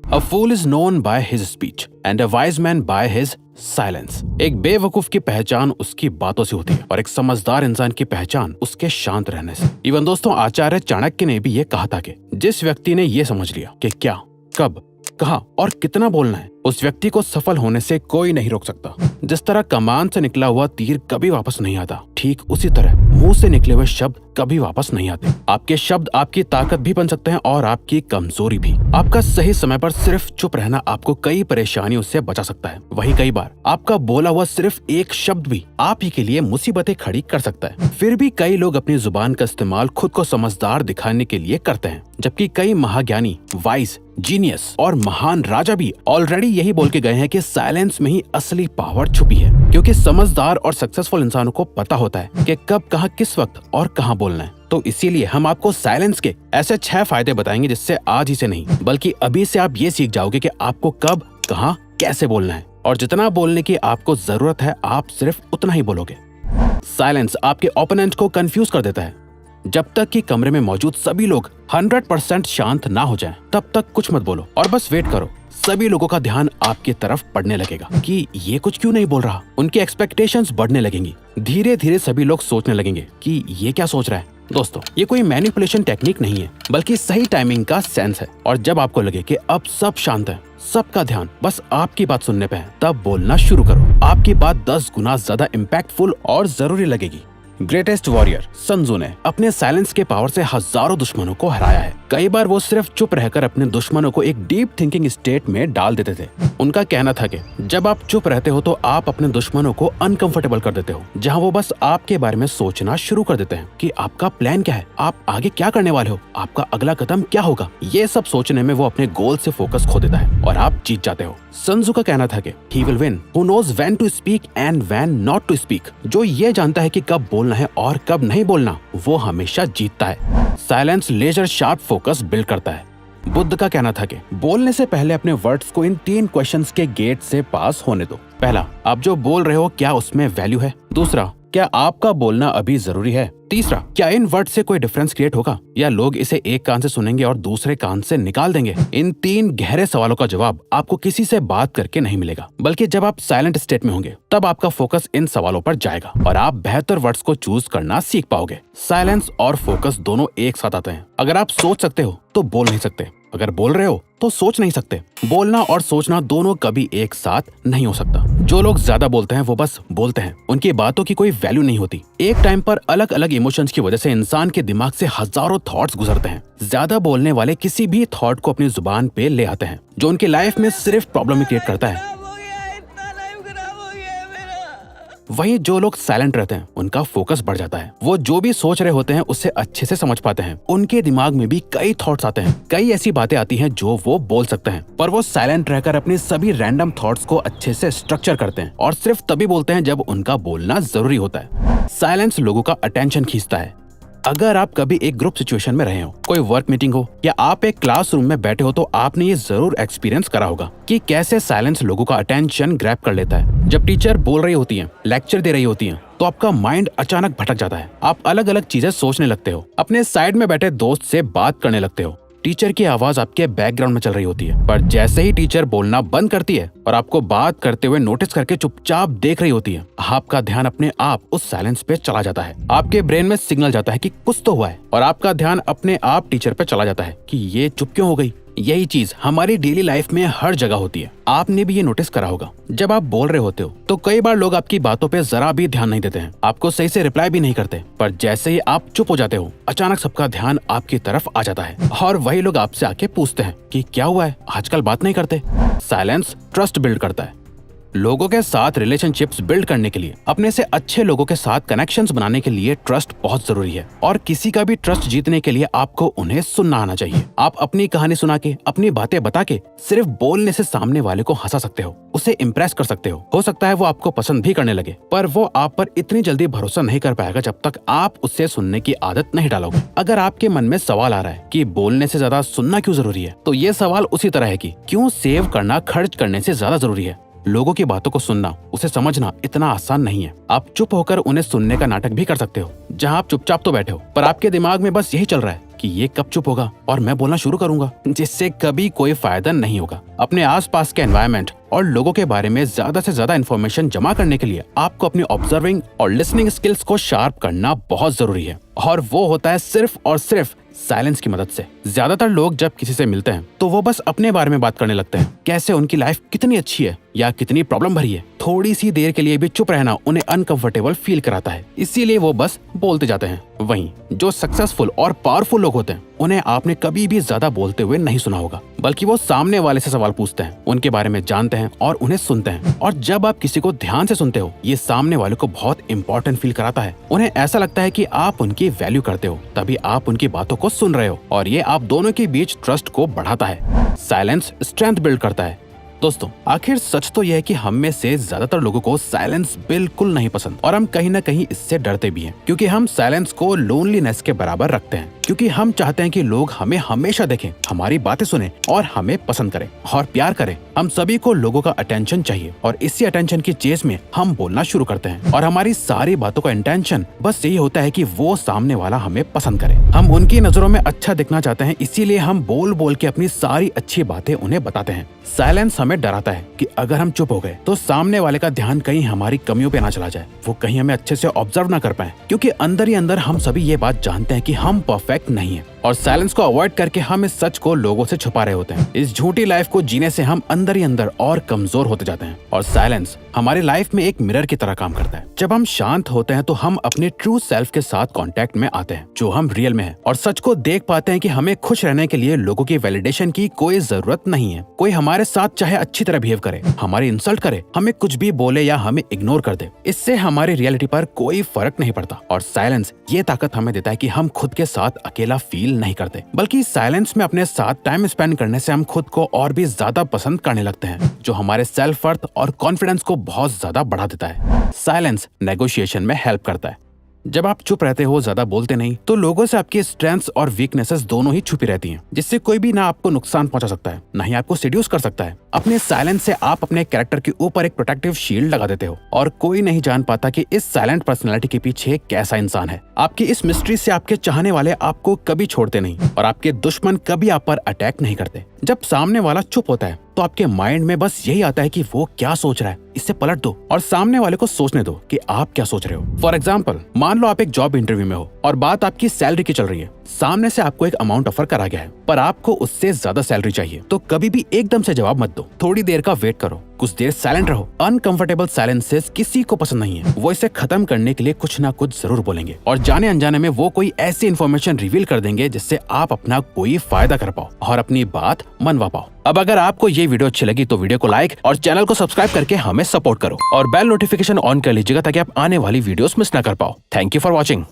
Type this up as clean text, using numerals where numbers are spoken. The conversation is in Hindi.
A fool is known by his speech and a wise man by his silence. एक बेवकूफ की पहचान उसकी बातों से होती है और एक समझदार इंसान की पहचान उसके शांत रहने से। इवन दोस्तों, आचार्य चाणक्य ने भी ये कहा था कि जिस व्यक्ति ने ये समझ लिया कि क्या, कब, कहाँ और कितना बोलना है, उस व्यक्ति को सफल होने से कोई नहीं रोक सकता। जिस तरह कमान से निकला हुआ तीर कभी वापस नहीं आता, ठीक उसी तरह मुंह से निकले हुए शब्द कभी वापस नहीं आते। आपके शब्द आपकी ताकत भी बन सकते हैं और आपकी कमजोरी भी। आपका सही समय पर सिर्फ चुप रहना आपको कई परेशानियों से बचा सकता है। वहीं कई बार आपका बोला हुआ सिर्फ एक शब्द भी आप ही के लिए मुसीबतें खड़ी कर सकता है। फिर भी कई लोग अपनी जुबान का इस्तेमाल खुद को समझदार दिखाने के लिए करते हैं, जबकि कई महाज्ञानी, वाइज, जीनियस और महान राजा भी ऑलरेडी यही बोल के गए हैं कि साइलेंस में ही असली पावर छुपी है। क्योंकि समझदार और सक्सेसफुल इंसानों को पता होता है कि कब, कहाँ, किस वक्त और कहाँ बोलना है। तो इसीलिए हम आपको साइलेंस के ऐसे 6 फायदे बताएंगे जिससे आज ही से नहीं बल्कि अभी से आप ये सीख जाओगे कि आपको कब, कहाँ, कैसे बोलना है और जितना बोलने की आपको जरूरत है आप सिर्फ उतना ही बोलोगे। साइलेंस आपके ओपोनेंट को कंफ्यूज कर देता है। जब तक कि कमरे में मौजूद सभी लोग 100% शांत ना हो जाएं, तब तक कुछ मत बोलो और बस वेट करो। सभी लोगों का ध्यान आपकी तरफ पड़ने लगेगा कि ये कुछ क्यों नहीं बोल रहा। उनकी एक्सपेक्टेशंस बढ़ने लगेंगी। धीरे धीरे सभी लोग सोचने लगेंगे कि ये क्या सोच रहा है। दोस्तों, ये कोई मैनिपुलेशन टेक्निक नहीं है बल्कि सही टाइमिंग का सेंस है। और जब आपको लगे कि अब सब शांत है, सबका ध्यान बस आपकी बात सुनने पे है, तब बोलना शुरू करो। आपकी बात 10 गुना ज्यादा इम्पैक्टफुल और जरूरी लगेगी। ग्रेटेस्ट वॉरियर सन त्सू ने अपने साइलेंस के पावर से हजारों दुश्मनों को हराया है। कई बार वो सिर्फ चुप रहकर अपने दुश्मनों को एक डीप थिंकिंग स्टेट में डाल देते थे। उनका कहना था कि जब आप चुप रहते हो तो आप अपने दुश्मनों को अनकंफर्टेबल कर देते हो, जहां वो बस आपके बारे में सोचना शुरू कर देते हैं कि आपका प्लान क्या है, आप आगे क्या करने वाले हो, आपका अगला कदम क्या होगा। ये सब सोचने में वो अपने गोल से फोकस खो देता है और आप जीत जाते हो। सन त्सू का कहना था कि he will win who knows when to speak and when not to speak। जो ये जानता है कि कब बोलना है और कब नहीं बोलना, वो हमेशा जीतता है। Silence laser sharp focus build करता है। बुद्ध का कहना था कि बोलने से पहले अपने वर्ड्स को इन 3 क्वेश्चंस के गेट से पास होने दो। पहला, आप जो बोल रहे हो क्या उसमें वैल्यू है। दूसरा, क्या आपका बोलना अभी जरूरी है। तीसरा, क्या इन वर्ड से कोई डिफरेंस क्रिएट होगा या लोग इसे एक कान से सुनेंगे और दूसरे कान से निकाल देंगे। इन 3 गहरे सवालों का जवाब आपको किसी से बात करके नहीं मिलेगा, बल्कि जब आप साइलेंट स्टेट में होंगे तब आपका फोकस इन सवालों पर जाएगा और आप बेहतर वर्ड्स को चूज करना सीख पाओगे। साइलेंस और फोकस दोनों एक साथ आते हैं। अगर आप सोच सकते हो तो बोल नहीं सकते, अगर बोल रहे हो तो सोच नहीं सकते। बोलना और सोचना दोनों कभी एक साथ नहीं हो सकता। जो लोग ज्यादा बोलते हैं वो बस बोलते हैं, उनकी बातों की कोई वैल्यू नहीं होती। एक टाइम पर अलग अलग इमोशंस की वजह से इंसान के दिमाग से हजारों थॉट्स गुजरते हैं। ज्यादा बोलने वाले किसी भी थॉट को अपनी जुबान पे ले आते हैं, जो उनकी लाइफ में सिर्फ प्रॉब्लम ही क्रिएट करता है। वहीं जो लोग साइलेंट रहते हैं उनका फोकस बढ़ जाता है। वो जो भी सोच रहे होते हैं उससे अच्छे से समझ पाते हैं। उनके दिमाग में भी कई थॉट्स आते हैं, कई ऐसी बातें आती हैं जो वो बोल सकते हैं, पर वो साइलेंट रहकर अपनी सभी रैंडम थॉट्स को अच्छे से स्ट्रक्चर करते हैं और सिर्फ तभी बोलते हैं जब उनका बोलना जरूरी होता है। साइलेंस लोगों का अटेंशन खींचता है। अगर आप कभी एक ग्रुप सिचुएशन में रहे हो, कोई वर्क मीटिंग हो या आप एक क्लासरूम में बैठे हो, तो आपने ये जरूर एक्सपीरियंस करा होगा कि कैसे साइलेंस लोगों का अटेंशन ग्रैब कर लेता है। जब टीचर बोल रही होती है, लेक्चर दे रही होती है, तो आपका माइंड अचानक भटक जाता है। आप अलग अलग चीजें सोचने लगते हो, अपने साइड में बैठे दोस्त से बात करने लगते हो। टीचर की आवाज आपके बैकग्राउंड में चल रही होती है, पर जैसे ही टीचर बोलना बंद करती है और आपको बात करते हुए नोटिस करके चुपचाप देख रही होती है, आपका ध्यान अपने आप उस साइलेंस पे चला जाता है। आपके ब्रेन में सिग्नल जाता है कि कुछ तो हुआ है और आपका ध्यान अपने आप टीचर पे चला जाता है कि ये चुप क्यों हो गई। यही चीज हमारी डेली लाइफ में हर जगह होती है। आपने भी ये नोटिस करा होगा। जब आप बोल रहे होते हो तो कई बार लोग आपकी बातों पे जरा भी ध्यान नहीं देते हैं, आपको सही से रिप्लाई भी नहीं करते, पर जैसे ही आप चुप हो जाते हो अचानक सबका ध्यान आपकी तरफ आ जाता है और वही लोग आपसे आके पूछते हैं कि क्या हुआ है, आजकल बात नहीं करते। साइलेंस ट्रस्ट बिल्ड करता है। लोगों के साथ रिलेशनशिप्स बिल्ड करने के लिए, अपने से अच्छे लोगों के साथ कनेक्शंस बनाने के लिए ट्रस्ट बहुत जरूरी है और किसी का भी ट्रस्ट जीतने के लिए आपको उन्हें सुनना आना चाहिए। आप अपनी कहानी सुना के, अपनी बातें बता के सिर्फ बोलने से सामने वाले को हंसा सकते हो, उसे इम्प्रेस कर सकते हो सकता है वो आपको पसंद भी करने लगे, पर वो आप पर इतनी जल्दी भरोसा नहीं कर पाएगा जब तक आप उससे सुनने की आदत नहीं डालोगे। अगर आपके मन में सवाल आ रहा है कि बोलने से ज्यादा सुनना क्यों जरूरी है, तो ये सवाल उसी तरह है कि क्यों सेव करना खर्च करने से ज्यादा जरूरी है। लोगों की बातों को सुनना, उसे समझना इतना आसान नहीं है। आप चुप होकर उन्हें सुनने का नाटक भी कर सकते हो, जहां आप चुपचाप तो बैठे हो पर आपके दिमाग में बस यही चल रहा है कि ये कब चुप होगा और मैं बोलना शुरू करूंगा, जिससे कभी कोई फायदा नहीं होगा। अपने आसपास के एनवायरनमेंट और लोगों के बारे में ज्यादा से ज्यादा इन्फॉर्मेशन जमा करने के लिए आपको अपनी ऑब्जर्विंग और लिसनिंग स्किल्स को शार्प करना बहुत जरूरी है, और वो होता है सिर्फ और सिर्फ साइलेंस की मदद से। ज्यादातर लोग जब किसी से मिलते हैं तो वो बस अपने बारे में बात करने लगते हैं, कैसे उनकी लाइफ कितनी अच्छी है या कितनी प्रॉब्लम भरी है। थोड़ी सी देर के लिए भी चुप रहना उन्हें अनकंफर्टेबल फील कराता है, इसीलिए वो बस बोलते जाते हैं। वहीं जो सक्सेसफुल और पावरफुल लोग होते हैं उन्हें आपने कभी भी ज्यादा बोलते हुए नहीं सुना होगा, बल्कि वो सामने वाले से सवाल पूछते हैं, उनके बारे में जानते हैं और उन्हें सुनते हैं। और जब आप किसी को ध्यान से सुनते हो, ये सामने वाले को बहुत इंपॉर्टेंट फील कराता है। उन्हें ऐसा लगता है कि आप उनकी वैल्यू करते हो, तभी आप उनकी बातों को सुन रहे हो, और ये आप दोनों के बीच ट्रस्ट को बढ़ाता है। साइलेंस स्ट्रेंथ बिल्ड करता है। दोस्तों, आखिर सच तो यह है कि हम में से ज्यादातर लोगों को साइलेंस बिल्कुल नहीं पसंद, और हम कहीं ना कहीं इससे डरते भी हैं, क्योंकि हम साइलेंस को लोनलीनेस के बराबर रखते हैं। क्योंकि हम चाहते हैं कि लोग हमें हमेशा देखें, हमारी बातें सुने और हमें पसंद करें और प्यार करें। हम सभी को लोगों का अटेंशन चाहिए, और इसी अटेंशन की चेस में हम बोलना शुरू करते हैं, और हमारी सारी बातों का इंटेंशन बस यही होता है कि वो सामने वाला हमें पसंद करे। हम उनकी नजरों में अच्छा दिखना चाहते हैं, इसीलिए हम बोल बोल के अपनी सारी अच्छी बातें उन्हें बताते हैं। साइलेंस हमें डराता है कि अगर हम चुप हो गए तो सामने वाले का ध्यान कहीं हमारी कमियों पे ना चला जाए, वो कहीं हमें अच्छे से ऑब्जर्व ना कर पाए, क्योंकि अंदर ही अंदर हम सभी ये बात जानते हैं कि हम परफेक्ट नहीं है, और साइलेंस को अवॉइड करके हम इस सच को लोगों से छुपा रहे होते हैं। इस झूठी लाइफ को जीने से हम अंदर ही अंदर और कमजोर होते जाते हैं, और साइलेंस हमारी लाइफ में एक मिरर की तरह काम करता है। जब हम शांत होते हैं तो हम अपने ट्रू सेल्फ के साथ कांटेक्ट में आते हैं, जो हम रियल में है, और सच को देख पाते हैं कि हमें खुश रहने के लिए लोगों की वैलिडेशन की कोई जरूरत नहीं है। कोई हमारे साथ चाहे अच्छी तरह बिहेव करे, हमारी इंसल्ट करे, हमें कुछ भी बोले या हमें इग्नोर कर दे, इससे हमारी रियलिटी पर कोई फर्क नहीं पड़ता। और साइलेंस ये ताकत हमें देता है कि हम खुद के साथ अकेला फील नहीं करते, बल्कि साइलेंस में अपने साथ टाइम स्पेंड करने से हम खुद को और भी ज्यादा पसंद करने लगते हैं, जो हमारे सेल्फ वर्थ और कॉन्फिडेंस को बहुत ज्यादा बढ़ा देता है। साइलेंस नेगोशिएशन में हेल्प करता है। जब आप चुप रहते हो, ज्यादा बोलते नहीं, तो लोगों से आपकी स्ट्रेंथ्स और वीकनेसेस दोनों ही छुपी रहती हैं, जिससे कोई भी ना आपको नुकसान पहुंचा सकता है, ना ही आपको सेड्यूस कर सकता है। अपने साइलेंस से आप अपने कैरेक्टर के ऊपर एक प्रोटेक्टिव शील्ड लगा देते हो, और कोई नहीं जान पाता कि इस साइलेंट पर्सनैलिटी के पीछे कैसा इंसान है। आपकी इस मिस्ट्री से आपके चाहने वाले आपको कभी छोड़ते नहीं, और आपके दुश्मन कभी आप पर अटैक नहीं करते। जब सामने वाला चुप होता है तो आपके माइंड में बस यही आता है कि वो क्या सोच रहा है, इससे पलट दो और सामने वाले को सोचने दो कि आप क्या सोच रहे हो। फॉर एग्जाम्पल, मान लो आप एक जॉब इंटरव्यू में हो और बात आपकी सैलरी की चल रही है। सामने से आपको एक अमाउंट ऑफर करा गया है, पर आपको उससे ज्यादा सैलरी चाहिए, तो कभी भी एकदम से जवाब मत दो, थोड़ी देर का वेट करो, कुछ देर साइलेंट रहो। अनकंफर्टेबल साइलेंसेस किसी को पसंद नहीं है, वो इसे खत्म करने के लिए कुछ ना कुछ जरूर बोलेंगे, और जाने अनजाने में वो कोई ऐसी इन्फॉर्मेशन रिवील कर देंगे जिससे आप अपना कोई फायदा कर पाओ और अपनी बात मनवा पाओ। अब अगर आपको ये वीडियो अच्छी लगी तो वीडियो को लाइक और चैनल को सब्सक्राइब करके हमें सपोर्ट करो, और बेल नोटिफिकेशन ऑन कर लीजिएगा ताकि आप आने वाली वीडियोस मिस ना कर पाओ। Thank you for watching.